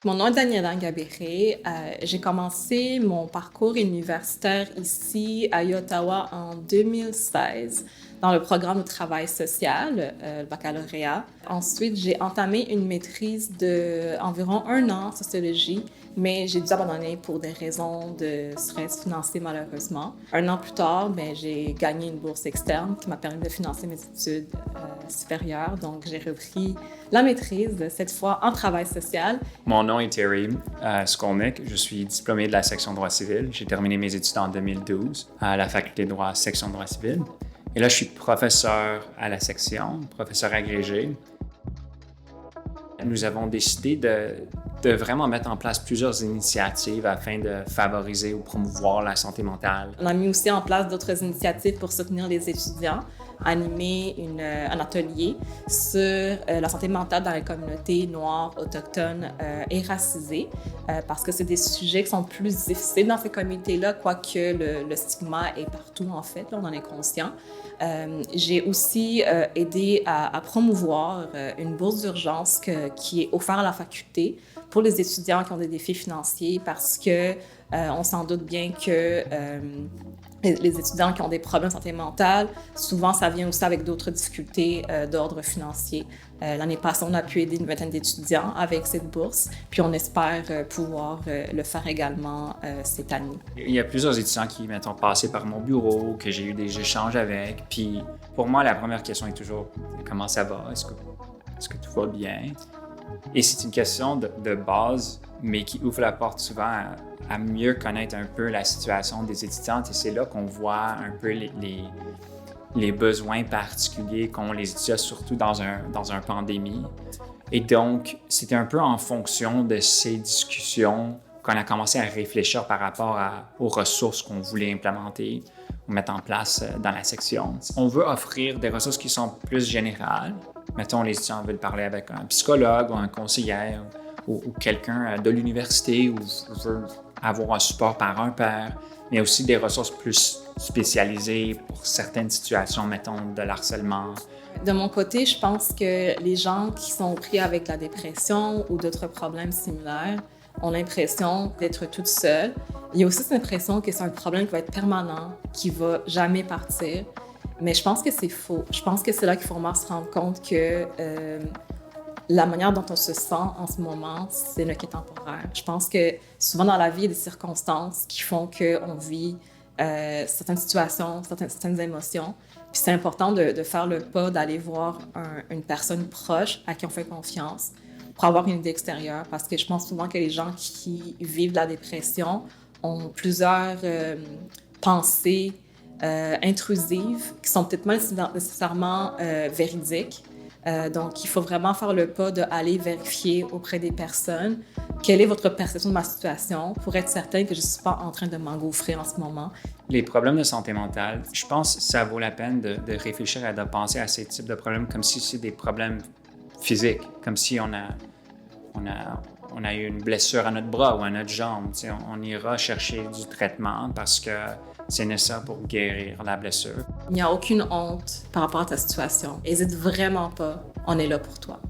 Mon nom est Daniela Ngabéré. J'ai commencé mon parcours universitaire ici à Ottawa en 2016 dans le programme de travail social, le baccalauréat. Ensuite, j'ai entamé une maîtrise d'environ 1 an en sociologie, mais j'ai dû abandonner pour des raisons de stress financier malheureusement. 1 an plus tard, j'ai gagné une bourse externe qui m'a permis de financer mes études supérieures. Donc, j'ai repris la maîtrise, cette fois en travail social. Mon nom est Terry Skolnick. Je suis diplômé de la section droit civil. J'ai terminé mes études en 2012 à la faculté de droit, section droit civil. Et là, je suis professeur à la section, professeur agrégé. Nous avons décidé de vraiment mettre en place plusieurs initiatives afin de favoriser ou promouvoir la santé mentale. On a mis aussi en place d'autres initiatives pour soutenir les étudiants, animer un atelier sur la santé mentale dans les communautés noires, autochtones et racisées, parce que c'est des sujets qui sont plus difficiles dans ces communautés-là, quoique le stigma est partout, en fait, là, on en est conscient. J'ai aussi aidé à promouvoir une bourse d'urgence qui est offerte à la faculté pour les étudiants qui ont des défis financiers, parce que on s'en doute bien que les étudiants qui ont des problèmes de santé mentale, souvent, ça vient aussi avec d'autres difficultés d'ordre financier. L'année passée, on a pu aider une vingtaine d'étudiants avec cette bourse, puis on espère pouvoir le faire également cette année. Il y a plusieurs étudiants qui ont passé par mon bureau, que j'ai eu des échanges avec. Puis pour moi, la première question est toujours « Comment ça va? Est-ce que tout va bien? » Et c'est une question de base, mais qui ouvre la porte souvent à mieux connaître un peu la situation des étudiantes. Et c'est là qu'on voit un peu les besoins particuliers qu'ont les étudiants, surtout dans une pandémie. Et donc, c'était un peu en fonction de ces discussions qu'on a commencé à réfléchir par rapport aux ressources qu'on voulait implémenter ou mettre en place dans la section. On veut offrir des ressources qui sont plus générales. Mettons, les étudiants veulent parler avec un psychologue ou un conseiller ou quelqu'un de l'université ou veut avoir un support par un père, mais aussi des ressources plus spécialisées pour certaines situations, mettons, de l'harcèlement. De mon côté, je pense que les gens qui sont pris avec la dépression ou d'autres problèmes similaires ont l'impression d'être toutes seules. Il y a aussi cette impression que c'est un problème qui va être permanent, qui ne va jamais partir. Mais je pense que c'est faux. Je pense que c'est là qu'il faut vraiment se rendre compte que la manière dont on se sent en ce moment, c'est le qui est temporaire. Je pense que souvent dans la vie, il y a des circonstances qui font qu'on vit certaines situations, certaines émotions. Puis c'est important de faire le pas, d'aller voir une personne proche à qui on fait confiance pour avoir une idée extérieure. Parce que je pense souvent que les gens qui vivent de la dépression ont plusieurs pensées intrusives qui sont peut-être pas nécessairement véridiques. Donc, il faut vraiment faire le pas d'aller vérifier auprès des personnes quelle est votre perception de ma situation pour être certain que je ne suis pas en train de m'engouffrer en ce moment. Les problèmes de santé mentale, je pense que ça vaut la peine de réfléchir et de penser à ces types de problèmes comme si c'est des problèmes physiques, comme si on a eu une blessure à notre bras ou à notre jambe. On ira chercher du traitement parce que c'est nécessaire pour guérir la blessure. Il n'y a aucune honte par rapport à ta situation. N'hésite vraiment pas, on est là pour toi.